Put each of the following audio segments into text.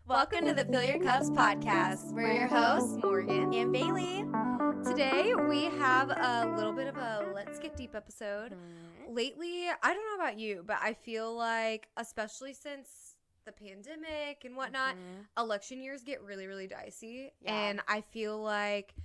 Welcome to the Fill Your Cups podcast. We're your hosts, Morgan and Bailey. Today we have a little bit of a Let's Get Deep episode. Lately, I don't know about you, but I feel like, especially since the pandemic and whatnot, election years get really, really dicey. Yeah. And I feel like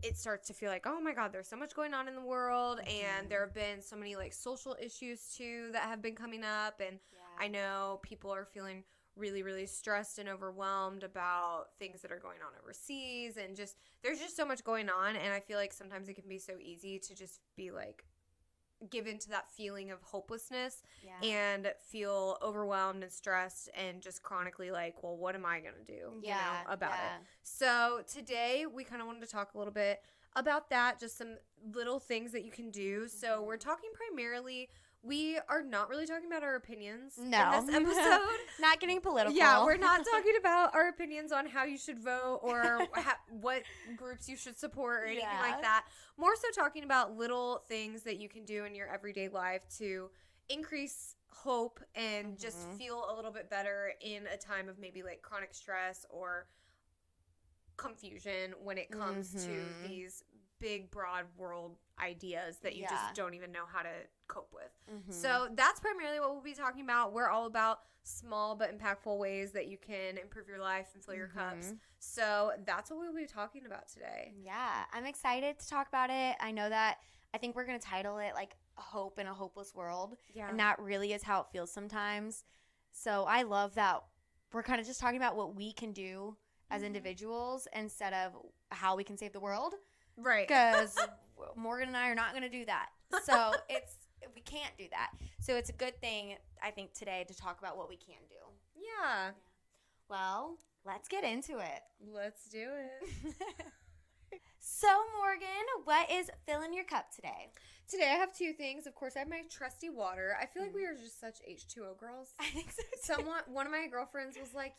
it starts to feel like, oh my God, there's so much going on in the world. And there have been so many like social issues too that have been coming up. And I know people are feeling really, really stressed and overwhelmed about things that are going on overseas, and just there's just so much going on. And I feel like sometimes it can be so easy to just be like give into that feeling of hopelessness and feel overwhelmed and stressed and just chronically like, well, what am I gonna do about it? So today we kind of wanted to talk a little bit about that, just some little things that you can do. So we're talking primarily, we are not really talking about our opinions in this episode. Not getting political. Yeah, we're not talking about our opinions on how you should vote or what groups you should support or anything like that. More so talking about little things that you can do in your everyday life to increase hope and just feel a little bit better in a time of maybe like chronic stress or confusion when it comes to these big, broad world ideas that you just don't even know how to cope with. So that's primarily what we'll be talking about. We're all about small but impactful ways that you can improve your life and fill your cups. So that's what we'll be talking about today. Yeah, I'm excited to talk about it. I think we're going to title it like Hope in a Hopeless World. Yeah. And that really is how it feels sometimes. So I love that we're kind of just talking about what we can do as individuals instead of how we can save the world. Right. Because Morgan and I are not going to do that. So we can't do that. So it's a good thing, I think, today to talk about what we can do. Yeah. Well, let's get into it. Let's do it. So, Morgan, what is filling your cup today? Today I have two things. Of course, I have my trusty water. I feel like we are just such H2O girls. I think so too. One of my girlfriends was like,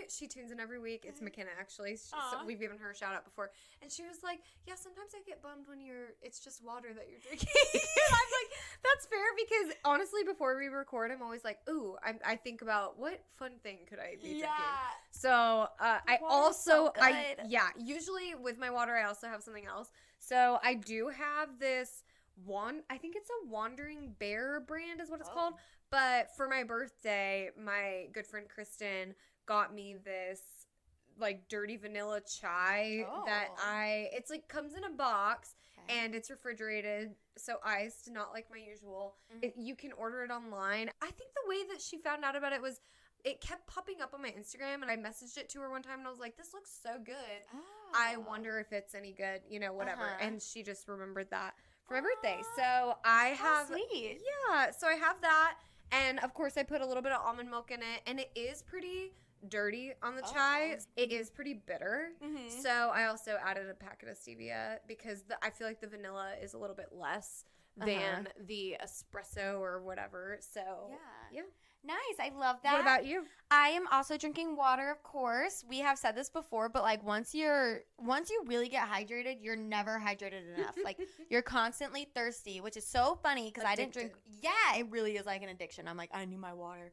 she tunes in every week. It's McKenna, actually. So we've given her a shout out before. And she was like, yeah, sometimes I get bummed when it's just water that you're drinking. And I'm like, that's fair, because honestly, before we record, I'm always like, ooh, I think about what fun thing could I be drinking. So usually with my water, I also have something else. So I do have this I think it's a Wandering Bear brand is what it's called. But for my birthday, my good friend Kristen got me this like dirty vanilla chai it's like comes in a box and it's refrigerated, so iced, not like my usual. You can order it online. I think the way that she found out about it was it kept popping up on my Instagram, and I messaged it to her one time, and I was like, this looks so good. I wonder if it's any good, whatever. And she just remembered that for my birthday. So I have... sweet. Yeah, so I have that. And, of course, I put a little bit of almond milk in it, and it is pretty dirty on the chai. It is pretty bitter. So I also added a packet of stevia because I feel like the vanilla is a little bit less than the espresso or whatever. So, yeah. Nice. I love that. What about you? I am also drinking water, of course. We have said this before, but like once you really get hydrated, you're never hydrated enough. Like you're constantly thirsty, which is so funny because I didn't drink. Yeah, it really is like an addiction. I'm like, I need my water.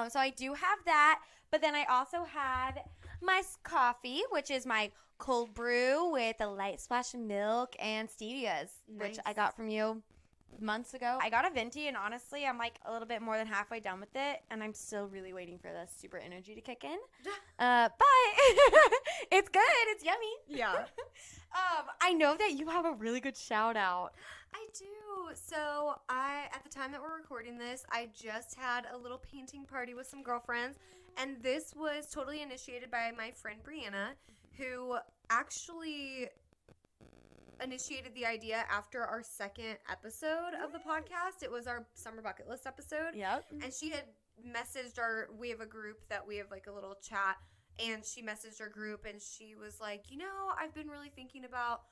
So I do have that, but then I also had my coffee, which is my cold brew with a light splash of milk and stevias, which I got from you months ago. I got a venti, and honestly, I'm like a little bit more than halfway done with it, and I'm still really waiting for the super energy to kick in. But it's good. It's yummy. Yeah. I know that you have a really good shout out. I do. So at the time that we're recording this, I just had a little painting party with some girlfriends, and this was totally initiated by my friend Brianna, who actually initiated the idea after our second episode of the podcast. It was our summer bucket list episode. Yep. And she had messaged we have a group that we have like a little chat, and she messaged our group, and she was like, I've been really thinking about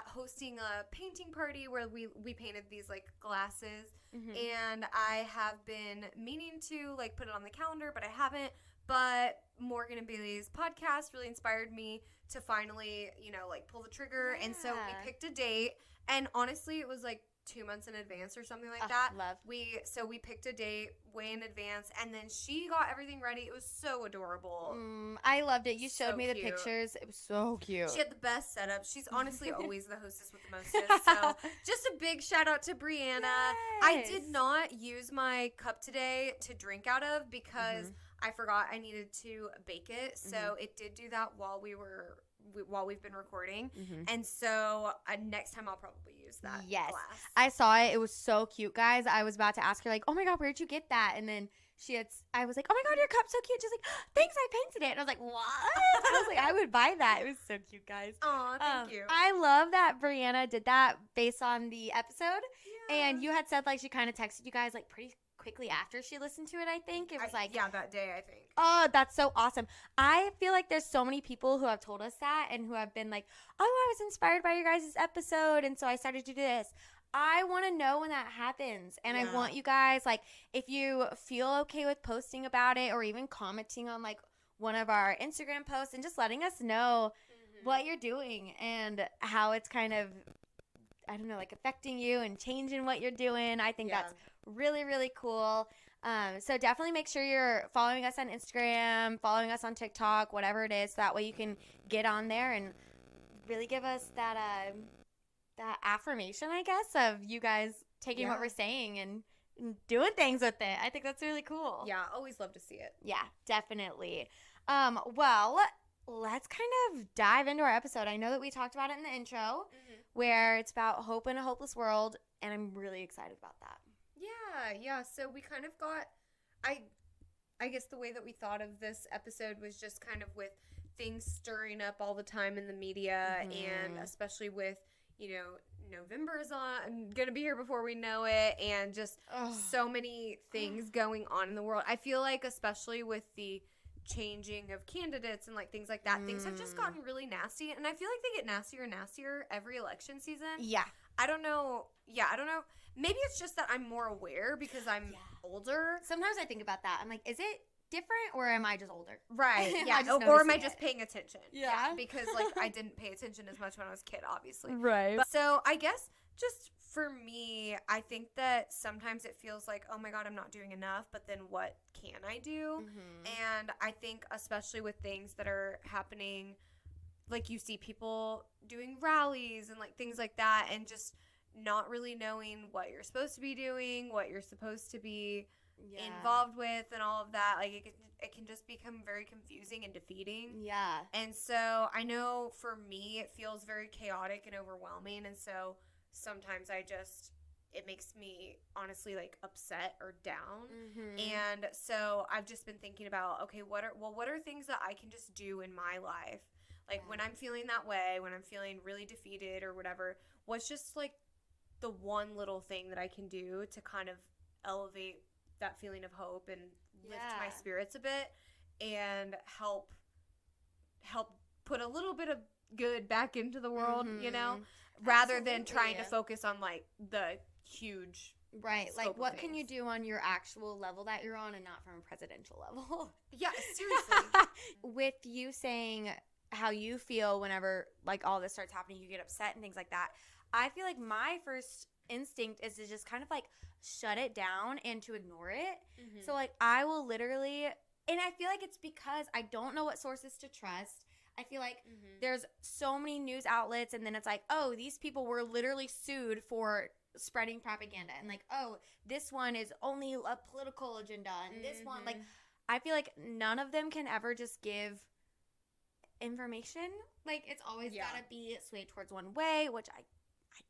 hosting a painting party where we painted these like glasses, and I have been meaning to like put it on the calendar, but I haven't. But Morgan and Bailey's podcast really inspired me to finally, like pull the trigger. And so we picked a date. And honestly, it was like 2 months in advance or something like that. Love. We picked a date way in advance, and then she got everything ready. It was so adorable. I loved it. You showed So me the cute. pictures. It was so cute. She had the best setup. She's honestly always the hostess with the mostest. So just a big shout out to Brianna. Yes. I did not use my cup today to drink out of because I forgot I needed to bake it. So it did do that while we've been recording. And so next time I'll probably use that glass. I saw it. It was so cute, guys. I was about to ask her, like, oh my God, where'd you get that? And then I was like, oh my God, your cup's so cute. She's like, thanks, I painted it. And I was like, what? I was like, I would buy that. It was so cute, guys. Aw, thank you. I love that Brianna did that based on the episode. Yeah. And you had said, like, she kind of texted you guys, like, pretty quickly after she listened to it, I think. It was that day, I think. Oh, that's so awesome. I feel like there's so many people who have told us that and who have been like, oh, I was inspired by your guys' episode, and so I started to do this. I want to know when that happens, and I want you guys, like, if you feel okay with posting about it or even commenting on, like, one of our Instagram posts and just letting us know what you're doing and how it's kind of, I don't know, like, affecting you and changing what you're doing. I think that's really, really cool. So definitely make sure you're following us on Instagram, following us on TikTok, whatever it is. So that way you can get on there and really give us that affirmation, I guess, of you guys taking what we're saying and doing things with it. I think that's really cool. Yeah, always love to see it. Yeah, definitely. Well, let's kind of dive into our episode. I know that we talked about it in the intro where it's about hope in a hopeless world, and I'm really excited about that. Yeah. So we kind of got, I guess the way that we thought of this episode was just kind of with things stirring up all the time in the media, and especially with, November is going to be here before we know it, and just so many things going on in the world. I feel like especially with the changing of candidates and like things like that, things have just gotten really nasty, and I feel like they get nastier and nastier every election season. Yeah. I don't know. Maybe it's just that I'm more aware because I'm older. Sometimes I think about that. I'm like, is it different or am I just older? Right. Yeah. Or am I just paying attention? Yeah. Because like I didn't pay attention as much when I was a kid, obviously. Right. But, so I guess just for me, I think that sometimes it feels like, oh my God, I'm not doing enough, but then what can I do? And I think especially with things that are happening, like you see people doing rallies and like things like that, and just not really knowing what you're supposed to be doing, what you're supposed to be involved with, and all of that. Like it can just become very confusing and defeating. Yeah. And so I know for me it feels very chaotic and overwhelming, and so sometimes it makes me honestly like upset or down. And so I've just been thinking about, okay, what are things that I can just do in my life? Like when I'm feeling that way, when I'm feeling really defeated or whatever, what's just like the one little thing that I can do to kind of elevate that feeling of hope and lift my spirits a bit and help put a little bit of good back into the world, rather than trying to focus on like the huge like what can you do on your actual level that you're on and not from a presidential level. Yeah, seriously. With you saying how you feel whenever like all this starts happening, you get upset and things like that, I feel like my first instinct is to just kind of like shut it down and to ignore it. So like I will literally, and I feel like it's because I don't know what sources to trust. I feel like there's so many news outlets, and then it's like, oh, these people were literally sued for spreading propaganda, and like, oh, this one is only a political agenda, and this one, like, I feel like none of them can ever just give information. Like it's always gotta be swayed towards one way, which I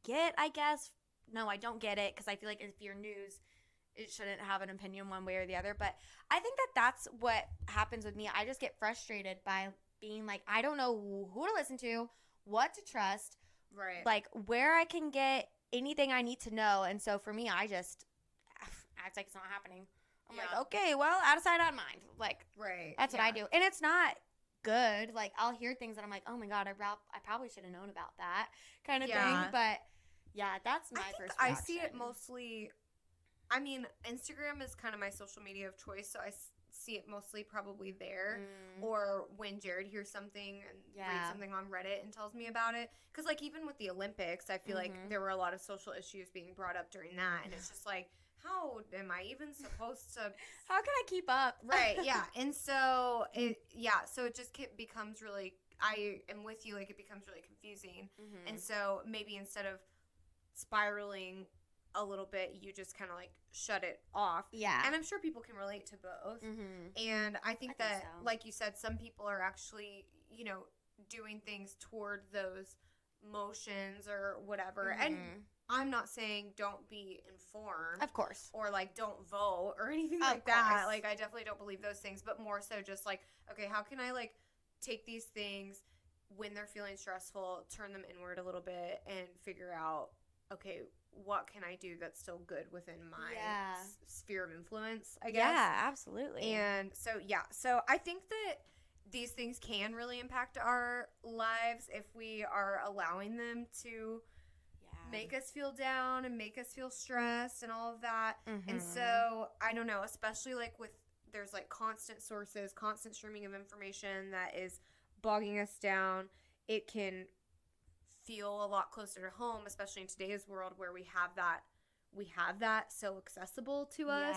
get, I guess. No, I don't get it, because I feel like if you're news, it shouldn't have an opinion one way or the other. But I think that that's what happens with me. I just get frustrated by being like, I don't know who to listen to, what to trust, like where I can get anything I need to know. And so for me, I just act like it's not happening. I'm like, okay, well, out of sight, out of mind. Like, that's what I do. And it's not good. Like, I'll hear things and I'm like, oh my God, I probably should have known about that kind of thing. But yeah, that's my first reaction. I see it mostly, I mean, Instagram is kind of my social media of choice, so I see it mostly probably there, or when Jared hears something and reads something on Reddit and tells me about it. Because, like, even with the Olympics, I feel like there were a lot of social issues being brought up during that, and it's just like, how am I even supposed to? How can I keep up? Right, yeah. And so it just becomes really, I am with you, like, it becomes really confusing. And so maybe instead of spiraling a little bit, you just kind of like shut it off. Yeah. And I'm sure people can relate to both. And I think that, like you said, some people are actually, you know, doing things toward those motions or whatever. And I'm not saying don't be informed. Of course. Or, like, don't vote or anything like that. Like, I definitely don't believe those things. But more so just, like, okay, how can I, like, take these things when they're feeling stressful, turn them inward a little bit, and figure out, okay, what can I do that's still good within my sphere of influence, I guess. Yeah, absolutely. And so, so I think that these things can really impact our lives if we are allowing them to make us feel down and make us feel stressed and all of that. And so, I don't know, especially like there's like constant sources, constant streaming of information that is bogging us down. It can feel a lot closer to home, especially in today's world where we have that so accessible to us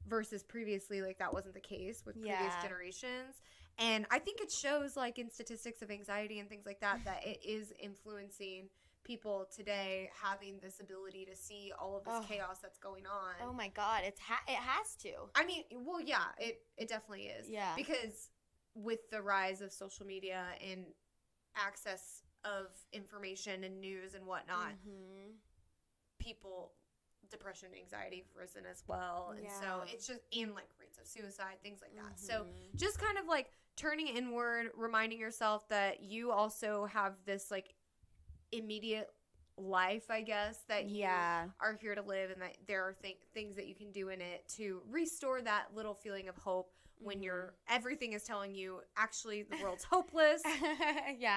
versus previously, like, that wasn't the case with previous generations. And I think it shows, like, in statistics of anxiety and things like that, that it is influencing people today, having this ability to see all of this chaos that's going on. Oh my God, it has to. I mean, well, yeah, it definitely is. Yeah. Because with the rise of social media and access of information and news and whatnot, depression, anxiety have risen as well. And so it's just, and like rates of suicide, things like that. So just kind of like turning inward, reminding yourself that you also have this like immediate life, I guess, that you are here to live, and that there are things that you can do in it to restore that little feeling of hope when everything is telling you actually the world's hopeless,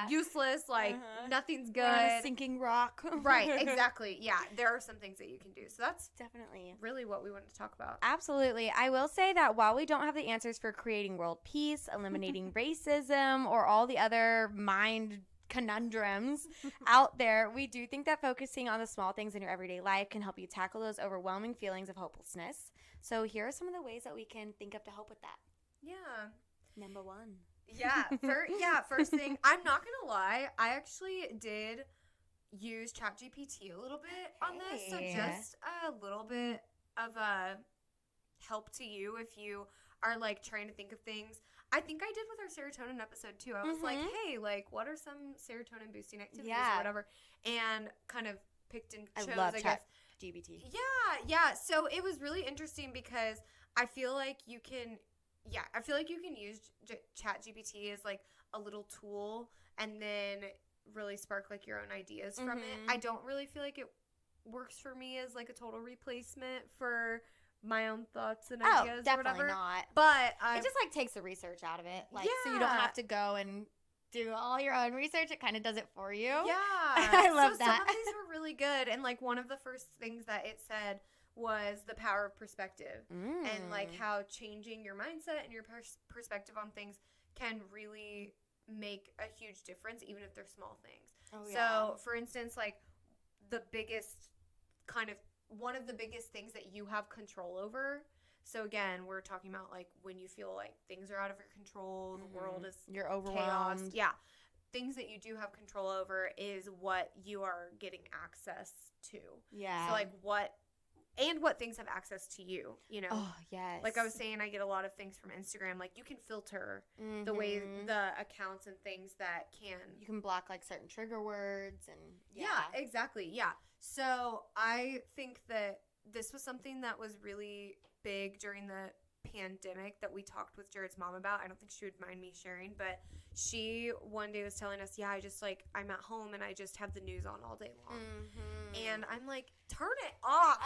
useless, like nothing's good, we're on a sinking rock. Right, exactly. Yeah, there are some things that you can do. So that's definitely really what we wanted to talk about. Absolutely. I will say that while we don't have the answers for creating world peace, eliminating racism, or all the other mind conundrums out there, we do think that focusing on the small things in your everyday life can help you tackle those overwhelming feelings of hopelessness. So here are some of the ways that we can think of to help with that. Yeah. Number one. First thing, I'm not gonna lie, I actually did use ChatGPT a little bit on this, so just a little bit of a help to you if you are like trying to think of things. I think I did with our serotonin episode too. I was like, hey, like, what are some serotonin boosting activities or whatever, and kind of picked and chose, I guess. GPT. Yeah. So it was really interesting because I feel like you can use ChatGPT as like a little tool and then really spark like your own ideas from it. I don't really feel like it works for me as like a total replacement for my own thoughts and ideas or whatever. Not. But it just like takes the research out of it. Like so you don't have to go and do all your own research. It kind of does it for you. Yeah. I love that. Some of these were really good, and like one of the first things that it said was the power of perspective and like how changing your mindset and your perspective on things can really make a huge difference, even if they're small things. So for instance, like one of the biggest things that you have control over. So again, we're talking about like when you feel like things are out of your control, the world is you're overwhelmed. Chaos. Yeah. Things that you do have control over is what you are getting access to. Yeah. So like what things have access to you, you know? Oh, yes. Like I was saying, I get a lot of things from Instagram. Like you can filter the way the accounts and things that you can block like certain trigger words and yeah, exactly. Yeah. So I think that this was something that was really big during the pandemic that we talked with Jared's mom about. I don't think she would mind me sharing, but she one day was telling us, I just like, I'm at home and I just have the news on all day long. And I'm like, turn it off.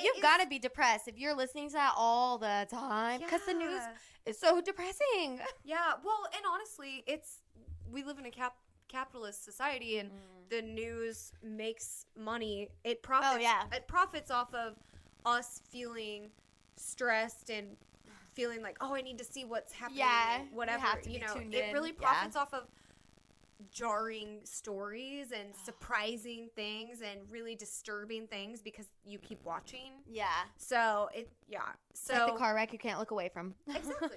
You've got to be depressed if you're listening to that all the time because the news is so depressing. Yeah. Well, and honestly, we live in a capitalist society, and the news makes money. It profits. It profits off of us feeling stressed and feeling like, oh, I need to see what's happening. Yeah, Whatever. you have to be tuned it in. really profits off of jarring stories and surprising things and really disturbing things because you keep watching. Yeah. So It's like the car wreck you can't look away from. Exactly.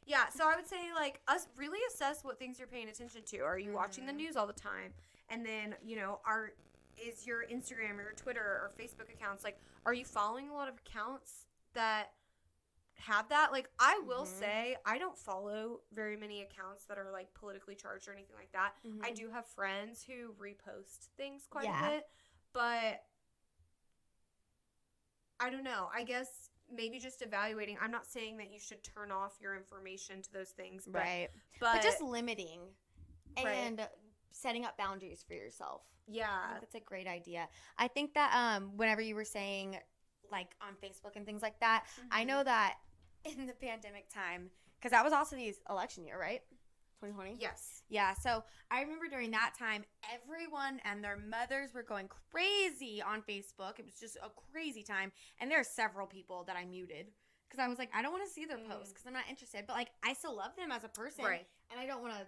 Yeah, so I would say, like, really assess what things you're paying attention to. Are you watching the news all the time? And then, is your Instagram or your Twitter or Facebook accounts, like, are you following a lot of accounts that have that? Like, I will say, I don't follow very many accounts that are, like, politically charged or anything like that. I do have friends who repost things quite a bit, but I don't know. I guess maybe just evaluating. I'm not saying that you should turn off your information to those things, but just limiting and setting up boundaries for yourself. Yeah, I think that's a great idea. I think that whenever you were saying, like, on Facebook and things like that, I know that in the pandemic time, because that was also the election year, right? 2020? Yes. Yeah, so I remember during that time, everyone and their mothers were going crazy on Facebook. It was just a crazy time. And there are several people that I muted because I was like, I don't want to see their posts because I'm not interested. But, like, I still love them as a person. Right. And I don't want to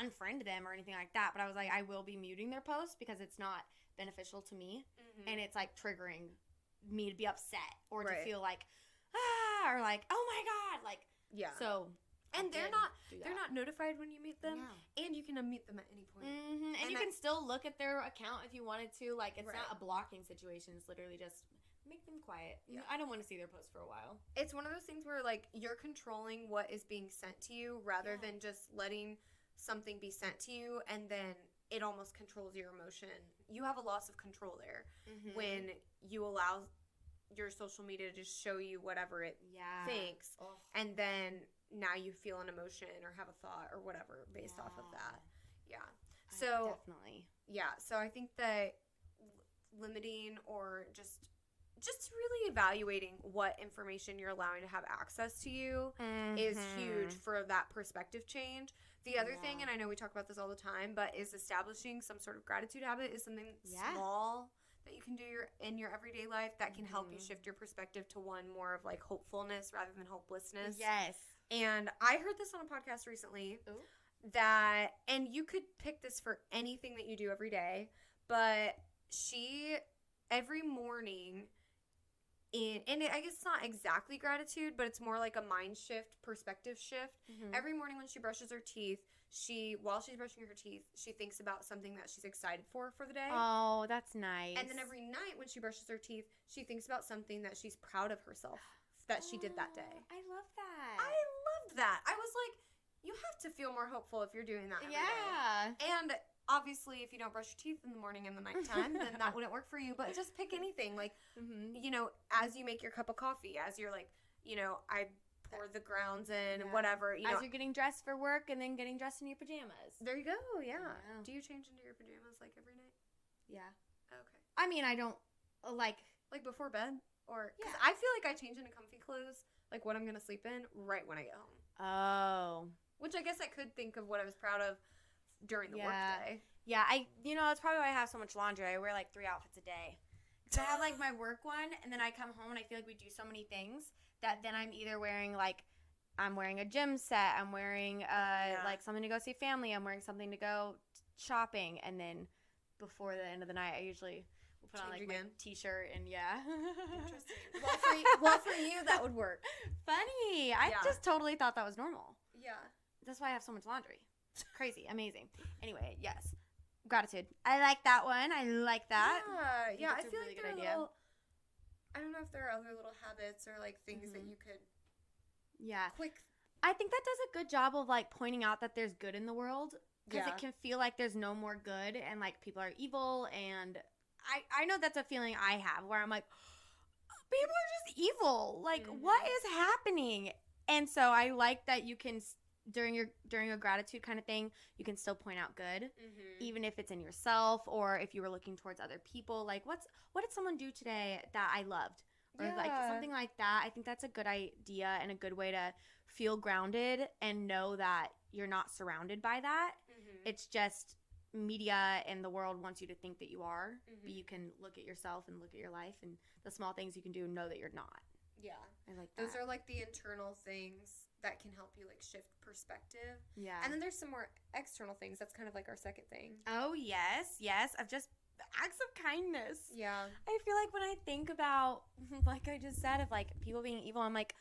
unfriend them or anything like that. But I was like, I will be muting their posts because it's not beneficial to me. And it's, like, triggering me to be upset or to feel like, or like, oh my God. Like, so. And they're not notified when you meet them, and you can unmute them at any point. And you can still look at their account if you wanted to. Like, it's not a blocking situation. It's literally just make them quiet. Yeah. I don't want to see their posts for a while. It's one of those things where, like, you're controlling what is being sent to you rather than just letting something be sent to you, and then it almost controls your emotion. You have a loss of control there when you allow your social media to just show you whatever it thinks, and then now you feel an emotion or have a thought or whatever based off of that. Yeah. So definitely. Yeah. So I think that limiting or just really evaluating what information you're allowing to have access to you is huge for that perspective change. The other thing, and I know we talk about this all the time, but is establishing some sort of gratitude habit is something small that you can do in your everyday life that can help you shift your perspective to one more of, like, hopefulness rather than hopelessness. Yes. And I heard this on a podcast recently that, and you could pick this for anything that you do every day, but she, every morning, and I guess it's not exactly gratitude, but it's more like a mind shift, perspective shift. Every morning when she brushes her teeth, while she's brushing her teeth, she thinks about something that she's excited for the day. Oh, that's nice. And then every night when she brushes her teeth, she thinks about something that she's proud of herself that she did that day. I love that. I loved that. I was like, you have to feel more hopeful if you're doing that every day. And obviously, if you don't brush your teeth in the morning and the nighttime, then that wouldn't work for you. But just pick anything. Like, as you make your cup of coffee, as you're like, I pour the grounds in, whatever. As you're getting dressed for work and then getting dressed in your pajamas. There you go, yeah. Do you change into your pajamas, like, every night? Yeah. Okay. I mean, I don't, like before bed? Or, because I feel like I change into comfy clothes, like what I'm going to sleep in, right when I get home. Oh. Which I guess I could think of what I was proud of during the workday. Yeah, it's probably why I have so much laundry. I wear, like, 3 outfits a day. So I have, like, my work one, and then I come home and I feel like we do so many things that then I'm either wearing, like, I'm wearing a gym set, I'm wearing, like, something to go see family, I'm wearing something to go shopping, and then before the end of the night, I usually will put on, like, my t-shirt, and Interesting. Well, for you, that would work. Funny. I just totally thought that was normal. Yeah. That's why I have so much laundry. Crazy. Amazing. Anyway, yes. Gratitude. I like that one. I like that. Yeah. I feel like there are little, I don't know if there are other little habits or, like, things that you could I think that does a good job of, like, pointing out that there's good in the world because it can feel like there's no more good and, like, people are evil, and I know that's a feeling I have where I'm like, people are just evil. Like, what is happening? And so I like that you can, during your gratitude kind of thing, you can still point out good, even if it's in yourself or if you were looking towards other people. Like, what did someone do today that I loved? Or like something like that. I think that's a good idea and a good way to feel grounded and know that you're not surrounded by that. It's just media and the world wants you to think that you are, but you can look at yourself and look at your life and the small things you can do and know that you're not. Yeah. I like that. Those are like the internal things that can help you like shift perspective. Yeah. And then there's some more external things. That's kind of like our second thing. Oh, yes. Of just acts of kindness. Yeah. I feel like when I think about, like I just said, of like people being evil, I'm like,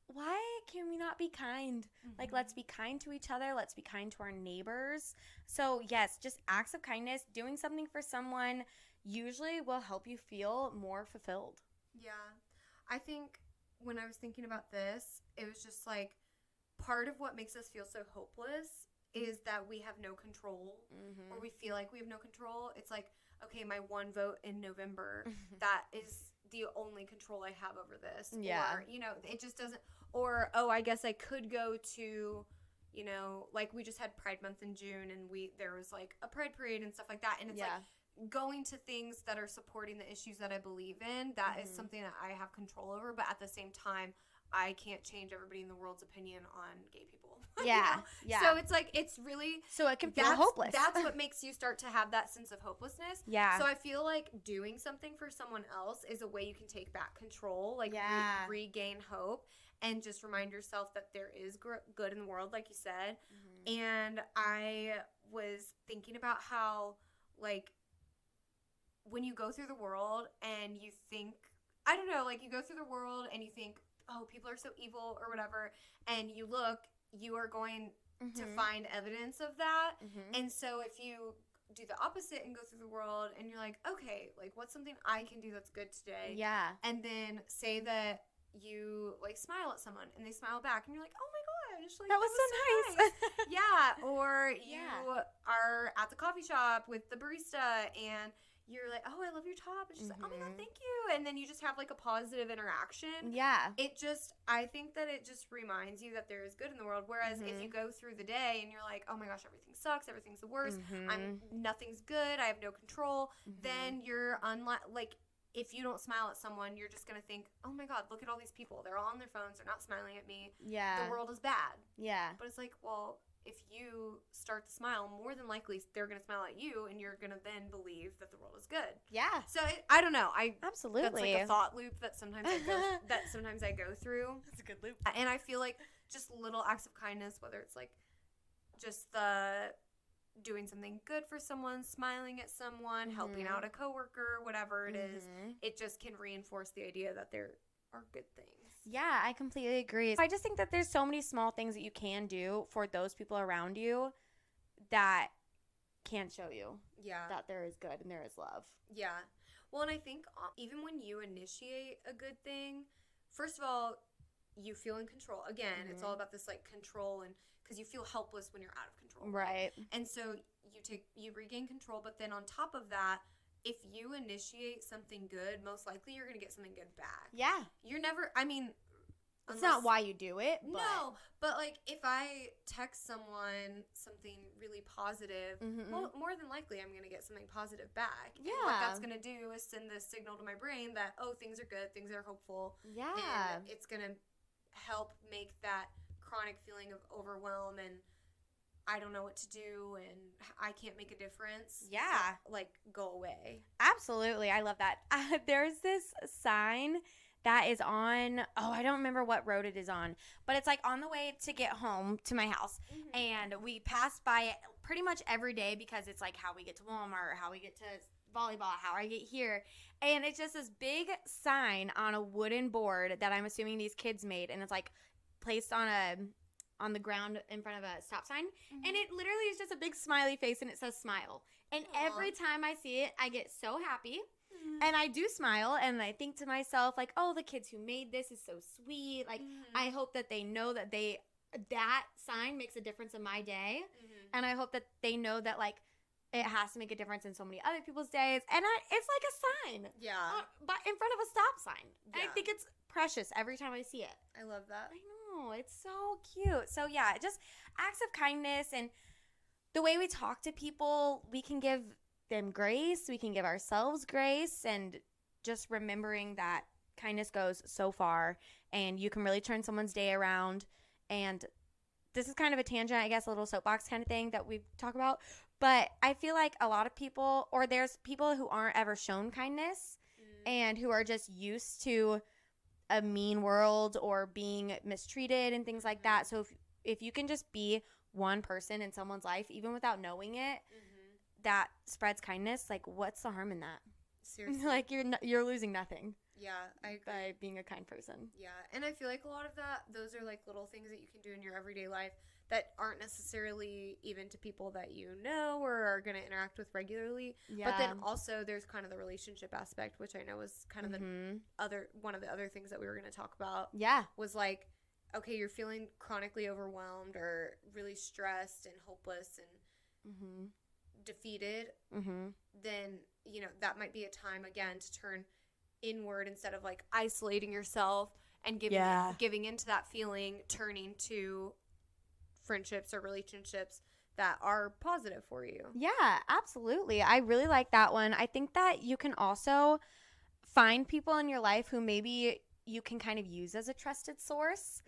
why can we not be kind? Mm-hmm. Like, let's be kind to each other. Let's be kind to our neighbors. So, yes, just acts of kindness, doing something for someone usually will help you feel more fulfilled. Yeah. I think when I was thinking about this, it was just like part of what makes us feel so hopeless is that we have no control, or we feel like we have no control. It's like, okay, my one vote in November, that is the only control I have over this. Yeah. Or, you know, it just doesn't, or, oh, I guess I could go to, you know, like we just had Pride Month in June, and there was like a Pride parade and stuff like that. And it's like, going to things that are supporting the issues that I believe in, that is something that I have control over. But at the same time, I can't change everybody in the world's opinion on gay people. Yeah. You know? So it's like, it's really... So it can feel hopeless. That's what makes you start to have that sense of hopelessness. Yeah. So I feel like doing something for someone else is a way you can take back control, like regain hope, and just remind yourself that there is good in the world, like you said. And I was thinking about how, like, when you go through the world and you think, I don't know, like you go through the world and you think, oh, people are so evil or whatever, and you look, you are going to find evidence of that. And so if you do the opposite and go through the world and you're like, okay, like what's something I can do that's good today? Yeah. And then say that you like smile at someone and they smile back and you're like, oh my gosh, like, that was so nice. Yeah. Or you are at the coffee shop with the barista and you're like, oh, I love your top. And she's like, oh my God, thank you. And then you just have like a positive interaction. Yeah. I think that it just reminds you that there is good in the world. Whereas if you go through the day and you're like, oh my gosh, everything sucks. Everything's the worst. Nothing's good. I have no control. Then you're like, if you don't smile at someone, you're just going to think, oh my God, look at all these people. They're all on their phones. They're not smiling at me. Yeah. The world is bad. Yeah. But it's like, well, if you start to smile, more than likely they're going to smile at you, and you're going to then believe that the world is good. Yeah. So I don't know. Absolutely. That's like a thought loop that sometimes I go through. That's a good loop. And I feel like just little acts of kindness, whether it's like just the doing something good for someone, smiling at someone, helping out a coworker, whatever it is, it just can reinforce the idea that there are good things. Yeah, I completely agree. I just think that there's so many small things that you can do for those people around you that can show you that there is good and there is love. Yeah. Well, and I think even when you initiate a good thing, first of all, you feel in control. Again, it's all about this like control, and because you feel helpless when you're out of control. Right. And so you regain control, but then on top of that, if you initiate something good, most likely you're going to get something good back. Yeah. You're never, I mean, it's not why you do it. But. No, but like if I text someone something really positive, well, more than likely I'm going to get something positive back. Yeah. And what that's going to do is send this signal to my brain that, oh, things are good, things are hopeful. Yeah. And it's going to help make that chronic feeling of overwhelm and I don't know what to do and I can't make a difference. Yeah. Like go away. Absolutely. I love that. There's this sign that is on, I don't remember what road it is on, but it's like on the way to get home to my house. And we pass by it pretty much every day because it's like how we get to Walmart, how we get to volleyball, how I get here. And it's just this big sign on a wooden board that I'm assuming these kids made. And it's like placed on the ground in front of a stop sign. And it literally is just a big smiley face and it says smile. And every time I see it, I get so happy. And I do smile and I think to myself like, oh, the kids who made this is so sweet. Like I hope that they know that that sign makes a difference in my day. And I hope that they know that like it has to make a difference in so many other people's days. And it's like a sign. Yeah. But in front of a stop sign. And I think it's precious every time I see it. I love that. I know. It's so cute. So yeah, just acts of kindness and the way we talk to people, we can give them grace. We can give ourselves grace, and just remembering that kindness goes so far and you can really turn someone's day around. And this is kind of a tangent, I guess, a little soapbox kind of thing that we talk about. But I feel like a lot of people, or there's people who aren't ever shown kindness and who are just used to a mean world or being mistreated and things like that. So if you can just be one person in someone's life, even without knowing it, that spreads kindness, like what's the harm in that? Seriously. Like you're losing nothing. Yeah, I agree. By being a kind person. Yeah, and I feel like a lot of those are like little things that you can do in your everyday life that aren't necessarily even to people that you know or are going to interact with regularly. Yeah. But then also there's kind of the relationship aspect, which I know is kind of one of the other things that we were going to talk about. Yeah. Was like, okay, you're feeling chronically overwhelmed or really stressed and hopeless and defeated. Then, you know, that might be a time again to turn inward instead of like isolating yourself and giving into that feeling, turning to friendships or relationships that are positive for you. Yeah, absolutely. I really like that one. I think that you can also find people in your life who maybe you can kind of use as a trusted source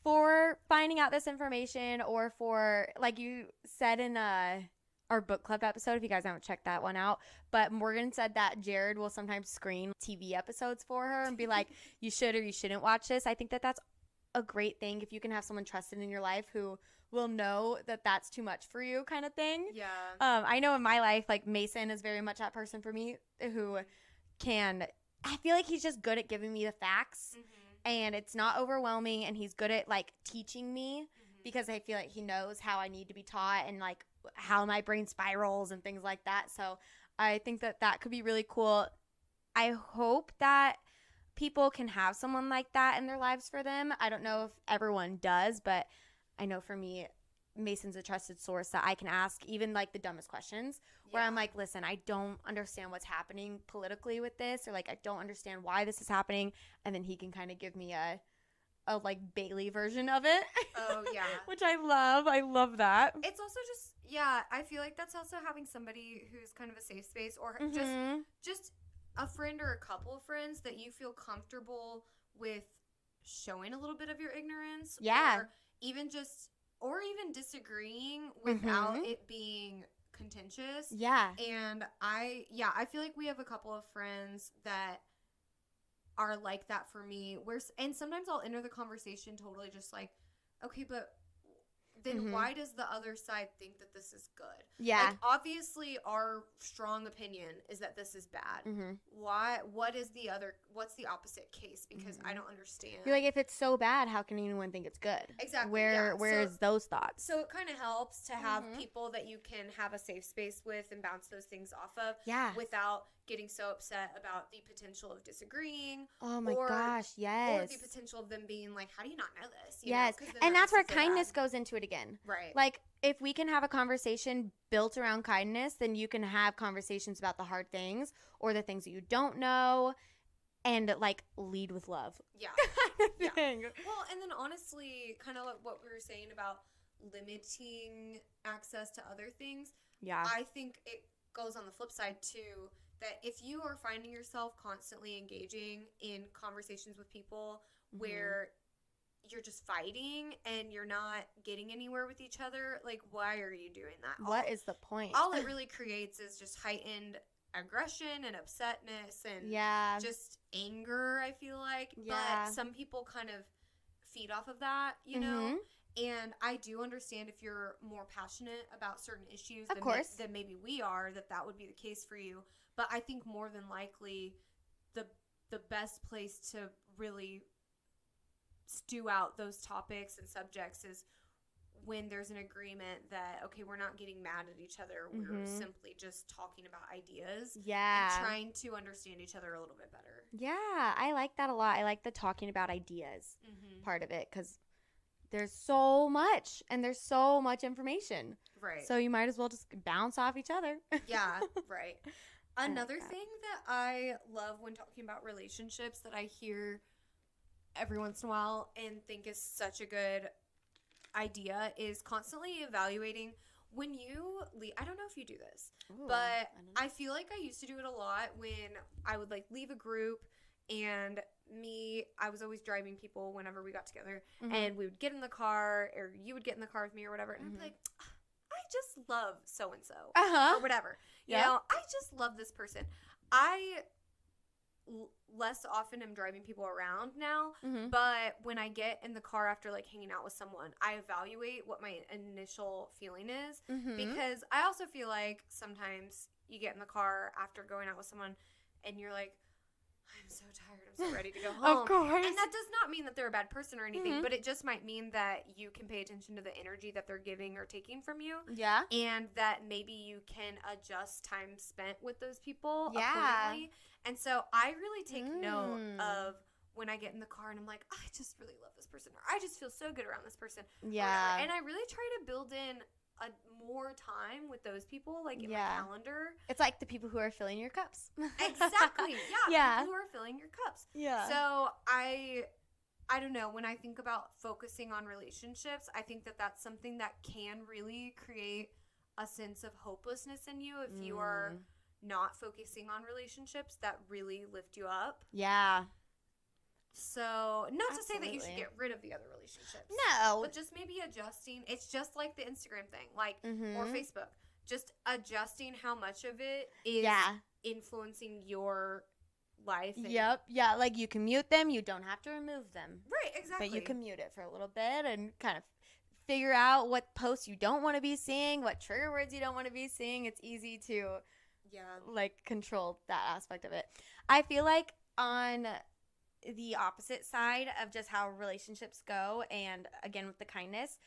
for finding out this information, or for, like you said in our book club episode, if you guys haven't checked that one out, but Morgan said that Jared will sometimes screen TV episodes for her and be like, you should or you shouldn't watch this. I think that that's a great thing if you can have someone trusted in your life who will know that that's too much for you, kind of thing. Yeah. I know in my life, like Mason is very much that person for me who I feel like he's just good at giving me the facts and it's not overwhelming, and he's good at like teaching me because I feel like he knows how I need to be taught and like how my brain spirals and things like that. So I think that that could be really cool. I hope that people can have someone like that in their lives for them. I don't know if everyone does, but I know for me, Mason's a trusted source that I can ask even like the dumbest questions where I'm like, listen, I don't understand what's happening politically with this, or like I don't understand why this is happening, and then he can kind of give me a like Bailey version of it. Oh yeah. Which I love that. It's also just I feel like that's also having somebody who's kind of a safe space, or just a friend or a couple of friends that you feel comfortable with showing a little bit of your ignorance. Yeah. Or even disagreeing without it being contentious. Yeah. And I feel like we have a couple of friends that are like that for me. And sometimes I'll enter the conversation totally just like, okay, but then why does the other side think that this is good? Yeah. Like, obviously, our strong opinion is that this is bad. Why? What's the opposite case? Because I don't understand. You're like, if it's so bad, how can anyone think it's good? Exactly. Where is those thoughts? So it kind of helps to have people that you can have a safe space with and bounce those things off of. Yeah. Without getting so upset about the potential of disagreeing. Oh my gosh, yes. Or the potential of them being like, how do you not know this? Yes. And that's where kindness goes into it again. Right. Like, if we can have a conversation built around kindness, then you can have conversations about the hard things or the things that you don't know, and like lead with love. Yeah. Kind of thing. Well, and then honestly, kind of like what we were saying about limiting access to other things. Yeah. I think it goes on the flip side too, that if you are finding yourself constantly engaging in conversations with people where you're just fighting and you're not getting anywhere with each other, like, why are you doing that? What is the point? All it really creates is just heightened aggression and upsetness and just anger, I feel like. Yeah. But some people kind of feed off of that, you know? And I do understand if you're more passionate about certain issues than maybe we are, that would be the case for you. But I think more than likely the best place to really stew out those topics and subjects is when there's an agreement that, okay, we're not getting mad at each other. We're simply just talking about ideas. Yeah. And trying to understand each other a little bit better. Yeah, I like that a lot. I like the talking about ideas part of it, because there's so much and there's so much information. Right. So you might as well just bounce off each other. Yeah, right. Another thing that I love when talking about relationships that I hear every once in a while and think is such a good idea is constantly evaluating when you leave. I don't know if you do this, but I feel like I used to do it a lot when I would like leave a group, and I was always driving people whenever we got together, and we would get in the car, or you would get in the car with me or whatever, and I'd be like, I just love so-and-so or whatever. You know, I just love this person. I less often am driving people around now, Mm-hmm. but when I get in the car after like hanging out with someone, I evaluate what my initial feeling is, Mm-hmm. because I also feel like sometimes you get in the car after going out with someone and you're like, I'm so tired, I'm so ready to go home. Of course. And that does not mean that they're a bad person or anything, Mm-hmm. but it just might mean that you can pay attention to the energy that they're giving or taking from you. Yeah. And that maybe you can adjust time spent with those people Yeah. accordingly. And so I really take note Mm. of when I get in the car and I'm like, I just really love this person, or I just feel so good around this person. Yeah. And I really try to build in more time with those people, like in my Yeah. calendar. It's like the people who are filling your cups. Exactly. Yeah. Yeah. People who are filling your cups. Yeah. So I don't know, when I think about focusing on relationships, I think that that's something that can really create a sense of hopelessness in you if you are not focusing on relationships that really lift you up. Yeah. So, not to say that you should Absolutely. get rid of the other relationships. No. But just maybe adjusting. It's just like the Instagram thing, like, Mm-hmm. or Facebook. Just adjusting how much of it is Yeah. influencing your life. And, Yep. Yeah. Like you can mute them. You don't have to remove them. Right, exactly. But you can mute it for a little bit and kind of figure out what posts you don't want to be seeing, what trigger words you don't want to be seeing. It's easy to like control that aspect of it. I feel like on the opposite side of just how relationships go, and again with the kindness,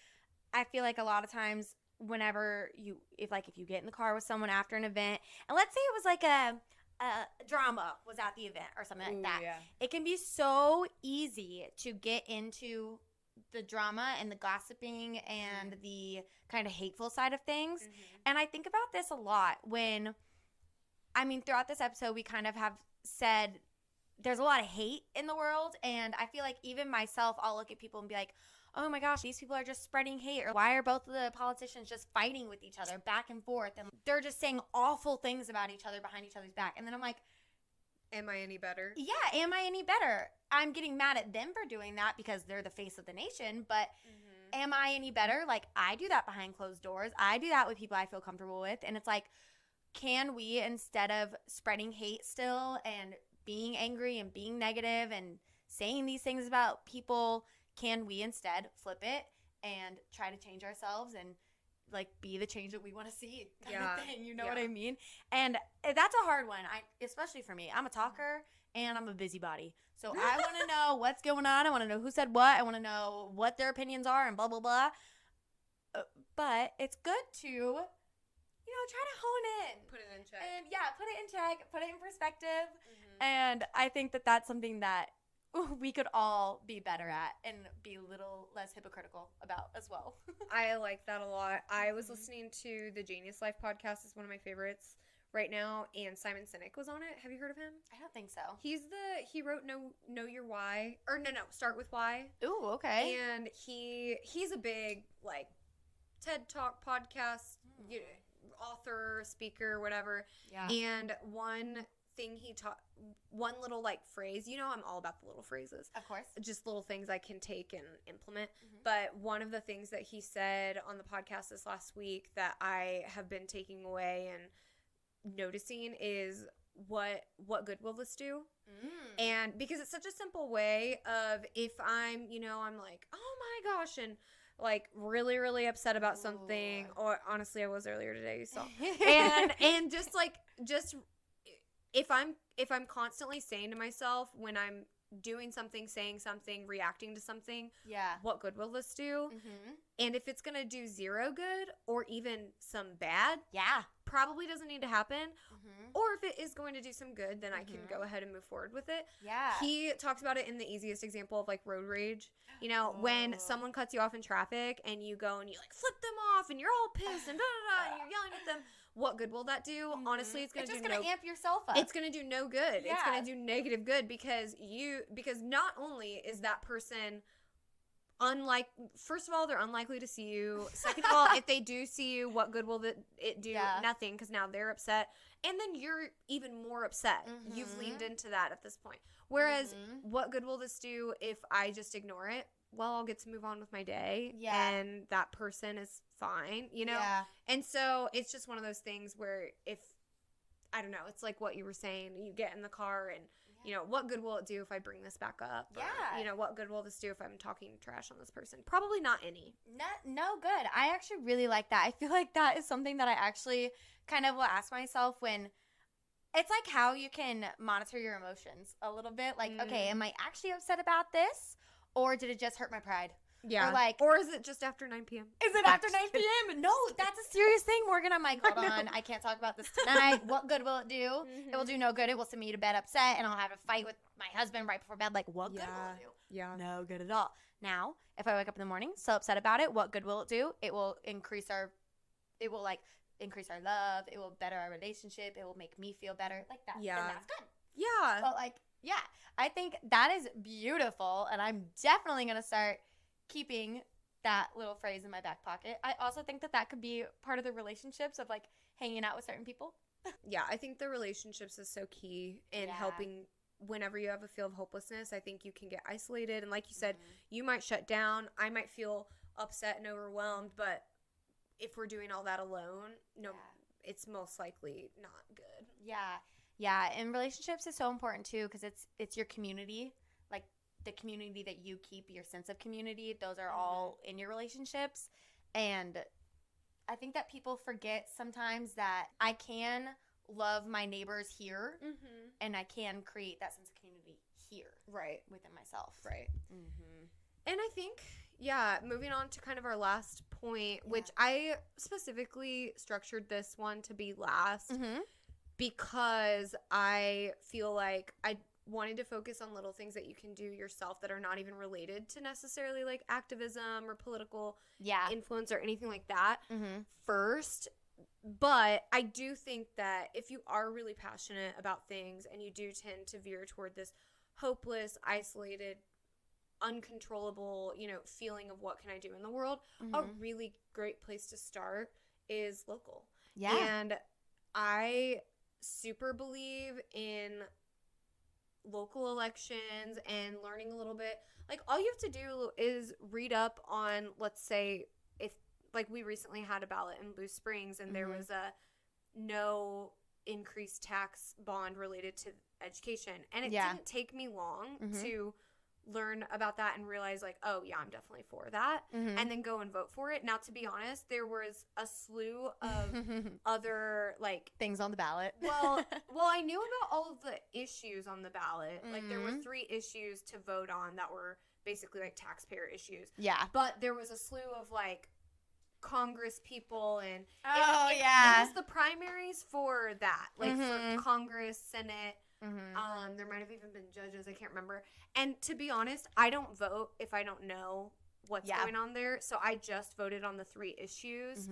I feel like a lot of times whenever if you get in the car with someone after an event, and let's say it was like a drama was at the event or something like that, it can be so easy to get into the drama and the gossiping and the kind of hateful side of things. And I think about this a lot throughout this episode, we kind of have said there's a lot of hate in the world, and I feel like even myself, I'll look at people and be like, oh my gosh, these people are just spreading hate, or why are both of the politicians just fighting with each other back and forth, and they're just saying awful things about each other behind each other's back. And then I'm like, am I any better? Yeah, am I any better? I'm getting mad at them for doing that because they're the face of the nation, but am I any better? Like, I do that behind closed doors. I do that with people I feel comfortable with, and it's like, can we, instead of spreading hate still and being angry and being negative and saying these things about people, can we instead flip it and try to change ourselves and like be the change that we want to see kind of thing, you know what I mean? And that's a hard one, especially for me. I'm a talker and I'm a busybody, so I want to know what's going on. I want to know who said what. I want to know what their opinions are and blah blah blah. But it's good to try to hone in, Put it in check. and put it in check, put it in perspective. And I think that that's something that we could all be better at and be a little less hypocritical about as well. I like that a lot. I was listening to the Genius Life podcast. It's one of my favorites right now, and Simon Sinek was on it. Have you heard of him? I don't think so. He wrote Know Your Why, or no, Start With Why. Ooh, okay. And he's a big like TED Talk podcast author, speaker, whatever. Yeah. And one thing he taught, one little like phrase, I'm all about the little phrases. Of course. Just little things I can take and implement. But one of the things that he said on the podcast this last week that I have been taking away and noticing is what good will this do? And because it's such a simple way of, if I'm, I'm like, oh my gosh, and like really, really upset about something, or honestly I was earlier today, you saw. and just if I'm constantly saying to myself when I'm doing something, saying something, reacting to something, what good will this do? And if it's gonna do zero good or even some bad, probably doesn't need to happen. Or if it is going to do some good, then I can go ahead and move forward with it. He talks about it in the easiest example of like road rage. When someone cuts you off in traffic and you go and you like flip them off and you're all pissed and and you're yelling at them, what good will that do? Honestly, it's just gonna amp yourself up. It's gonna do no good. It's gonna do negative good because not only is that person first of all, they're unlikely to see you. Second of all, if they do see you, what good will it do? Nothing, because now they're upset. And then you're even more upset. You've leaned into that at this point. Whereas, what good will this do if I just ignore it? Well, I'll get to move on with my day. And that person is fine, And so, it's just one of those things where I don't know, it's like what you were saying. You get in the car and You know, what good will it do if I bring this back up? Or, Yeah. you know, what good will this do if I'm talking trash on this person? Probably not any. No good. I actually really like that. I feel like that is something that I actually kind of will ask myself when it's like how you can monitor your emotions a little bit. Like, okay, am I actually upset about this? Or did it just hurt my pride? Yeah. Or like, or is it just after 9 p.m.? Is it after 9 p.m.? No, that's a serious thing, Morgan. I'm like, hold on. I can't talk about this tonight. What good will it do? It will do no good. It will send me to bed upset, and I'll have a fight with my husband right before bed. Like, what good will it do? Yeah. No good at all. Now, if I wake up in the morning so upset about it, what good will it do? It will increase our love. It will better our relationship. It will make me feel better. Like that. Yeah. And that's good. Yeah. But like, yeah, I think that is beautiful, and I'm definitely going to start keeping that little phrase in my back pocket. I also think that could be part of the relationships of like hanging out with certain people. Yeah, I think the relationships is so key in helping whenever you have a feel of hopelessness. I think you can get isolated, and like you said, you might shut down. I might feel upset and overwhelmed, but if we're doing all that alone, it's most likely not good. Yeah, and relationships is so important too because it's your community. Like the community that you keep, your sense of community, those are all in your relationships. And I think that people forget sometimes that I can love my neighbors here and I can create that sense of community here. Right. Within myself. Right. And I think, moving on to kind of our last point, which I specifically structured this one to be last because I feel like I wanted to focus on little things that you can do yourself that are not even related to necessarily like activism or political influence or anything like that first. But I do think that if you are really passionate about things and you do tend to veer toward this hopeless, isolated, uncontrollable, feeling of what can I do in the world, a really great place to start is local. Yeah. And I super believe in local elections and learning a little bit. Like, all you have to do is read up on, let's say, if, like, we recently had a ballot in Blue Springs and there was a no increased tax bond related to education. And it didn't take me long to learn about that and realize, like, oh, yeah, I'm definitely for that. And then go and vote for it. Now, to be honest, there was a slew of other, like, things on the ballot. well, I knew about all of the issues on the ballot. Like, there were 3 issues to vote on that were basically, like, taxpayer issues. Yeah. But there was a slew of, like, Congress people and it was the primaries for that, like for Congress, Senate. There might have even been judges, I can't remember. And to be honest, I don't vote if I don't know what's going on there, so I just voted on the 3 issues.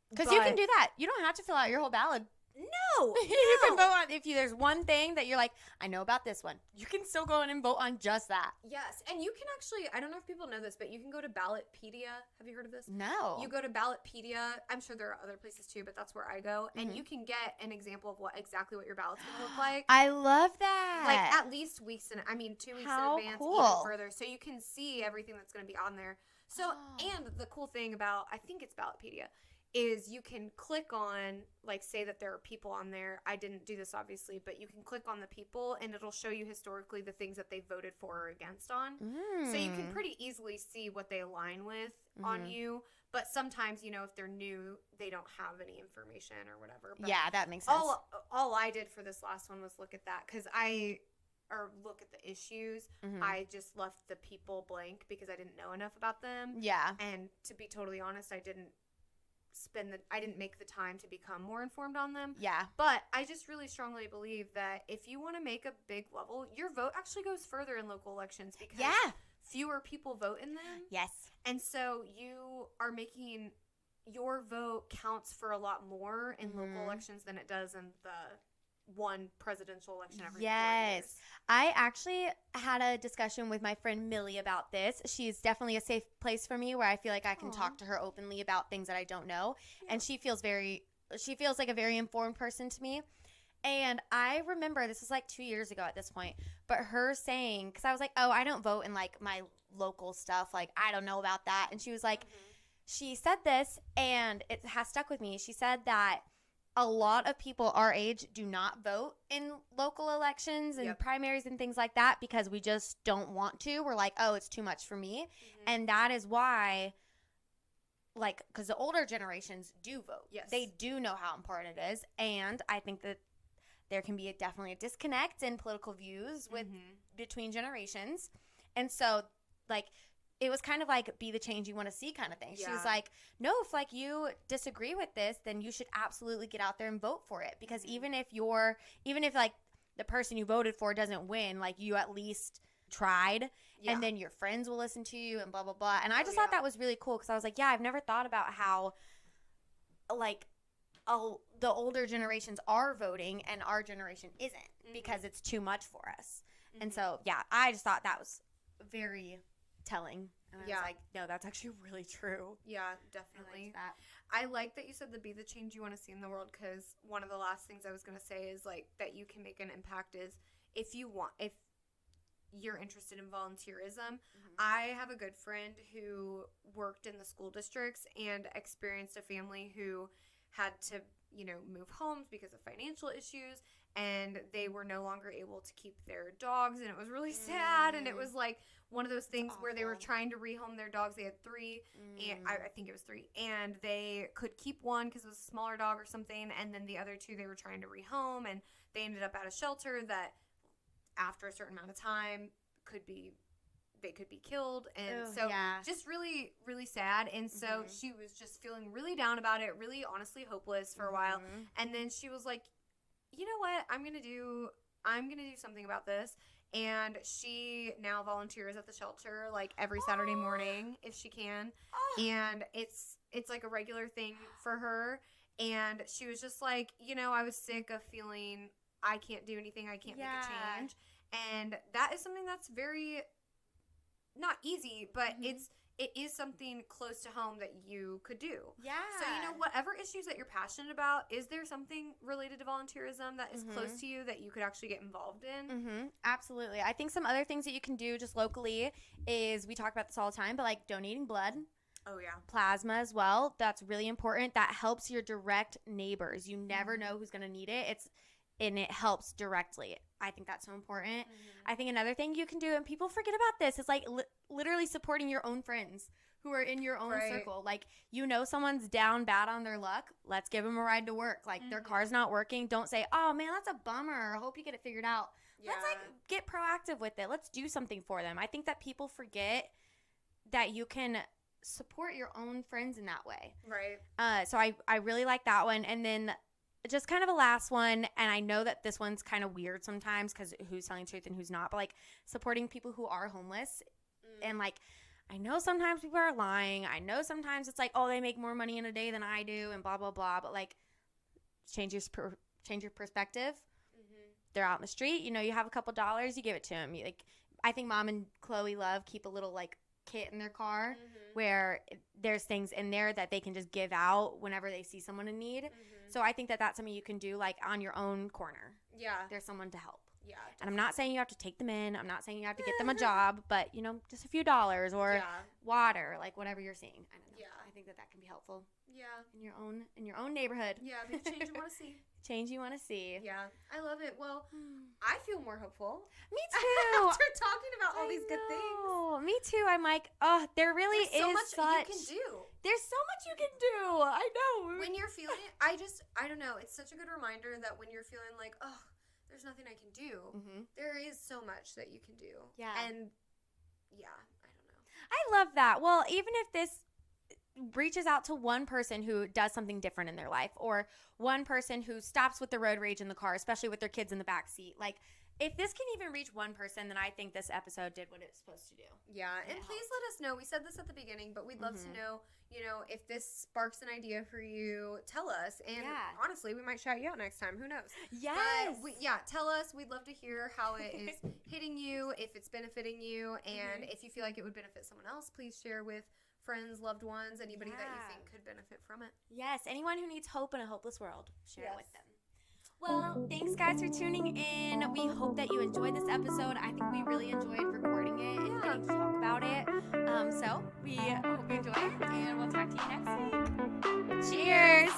Because you can do that. You don't have to fill out your whole ballot. No. You can vote on, if there's one thing that you're like, I know about this one, you can still go in and vote on just that. Yes. And you can actually, I don't know if people know this, but you can go to Ballotpedia. Have you heard of this? No. You go to Ballotpedia. I'm sure there are other places too, but that's where I go. And you can get an example of exactly what your ballot's going to look like. I love that. Like at least 2 weeks in advance, even further. So you can see everything that's going to be on there. So, and the cool thing about, I think it's Ballotpedia, is you can click on, like, say that there are people on there. I didn't do this, obviously, but you can click on the people, and it'll show you historically the things that they voted for or against on. So you can pretty easily see what they align with on you. But sometimes, if they're new, they don't have any information or whatever. But yeah, that makes sense. All I did for this last one was look at that, because look at the issues. I just left the people blank because I didn't know enough about them. Yeah. And to be totally honest, I didn't make the time to become more informed on them. Yeah. But I just really strongly believe that if you want to make a big level, your vote actually goes further in local elections because fewer people vote in them. Yes. And so you are making your vote counts for a lot more in local elections than it does in the one presidential election every 4 years. I actually had a discussion with my friend Millie about this. She's definitely a safe place for me where I feel like I can talk to her openly about things that I don't know. And she feels like a very informed person to me. And I remember, this was like 2 years ago at this point, but her saying, because I was like, oh, I don't vote in like my local stuff. Like, I don't know about that. And she was like, she said this and it has stuck with me. She said that a lot of people our age do not vote in local elections and primaries and things like that because we just don't want to. We're like, oh, it's too much for me. And that is why, like, because the older generations do vote. Yes. They do know how important it is. And I think that there can be definitely a disconnect in political views with between generations. And so, like, it was kind of like be the change you want to see kind of thing. She was like, no, if like you disagree with this, then you should absolutely get out there and vote for it. Because even if like the person you voted for doesn't win, like you at least tried and then your friends will listen to you and blah, blah, blah. And I just thought that was really cool because I was like, yeah, I've never thought about how like the older generations are voting and our generation isn't because it's too much for us. And so, yeah, I just thought that was very telling. And I was like, no, that's actually really true. Yeah, definitely. I like that you said be the change you want to see in the world, because one of the last things I was going to say is like that you can make an impact is if you're interested in volunteerism. I have a good friend who worked in the school districts and experienced a family who had to, move homes because of financial issues, and they were no longer able to keep their dogs, and it was really sad. And it was like one of those things where they were trying to rehome their dogs. They had 3, and I think it was 3, and they could keep one because it was a smaller dog or something, and then the other 2 they were trying to rehome, and they ended up at a shelter that after a certain amount of time they could be killed. And just really, really sad. And so she was just feeling really down about it, really honestly hopeless for a while. And then she was like, you know what, I'm gonna do something about this. And she now volunteers at the shelter like every Saturday morning if she can. And it's like a regular thing for her. And she was just like, I was sick of feeling I can't do anything, I can't make a change. And that is something that's very not easy, but it is something close to home that you could do. Yeah. So, whatever issues that you're passionate about, is there something related to volunteerism that is close to you that you could actually get involved in? Absolutely. I think some other things that you can do just locally is, we talk about this all the time, but like donating blood. Oh, yeah. Plasma as well. That's really important. That helps your direct neighbors. You never know who's going to need it. And it helps directly. I think that's so important. I think another thing you can do, and people forget about this, is like literally supporting your own friends who are in your own circle. Like, someone's down bad on their luck. Let's give them a ride to work. Like, their car's not working. Don't say, oh, man, that's a bummer. I hope you get it figured out. Yeah. Let's, get proactive with it. Let's do something for them. I think that people forget that you can support your own friends in that way. Right. So I really like that one. And then just kind of a last one, and I know that this one's kind of weird sometimes because who's telling the truth and who's not, but like supporting people who are homeless. And like, I know sometimes people are lying. I know sometimes it's like, oh, they make more money in a day than I do and blah, blah, blah. But like, change your perspective. They're out in the street. You have a couple dollars, you give it to them. I think Mom and Chloe Love keep a little like kit in their car where there's things in there that they can just give out whenever they see someone in need. So I think that that's something you can do like on your own corner. Yeah. There's someone to help. Yeah. Definitely. And I'm not saying you have to take them in. I'm not saying you have to get them a job, but just a few dollars or water, like whatever you're seeing. I don't know. Yeah. I think that can be helpful. Yeah. In your own neighborhood. Yeah, the change you want to see. Change you want to see. Yeah. I love it. Well, I feel more hopeful. Me too. After talking about all these good things. Me too. I'm like, oh, there really is so much you can do. There's so much you can do. I know. When you're feeling it, I don't know. It's such a good reminder that when you're feeling like, oh, there's nothing I can do, there is so much that you can do. Yeah. And yeah, I don't know. I love that. Well, even if this reaches out to one person who does something different in their life, or one person who stops with the road rage in the car, especially with their kids in the back seat, like, if this can even reach one person, then I think this episode did what it was supposed to do. Yeah, and please let us know. We said this at the beginning, but we'd love to know, if this sparks an idea for you, tell us. And honestly, we might shout you out next time. Who knows? Yes. But tell us. We'd love to hear how it is hitting you, if it's benefiting you, and if you feel like it would benefit someone else, please share with friends, loved ones, anybody that you think could benefit from it. Yes, anyone who needs hope in a hopeless world, share it with them. Well, thanks guys for tuning in. We hope that you enjoyed this episode. I think we really enjoyed recording it and getting to talk about it. So we hope you enjoy it, and we'll talk to you next week. Cheers!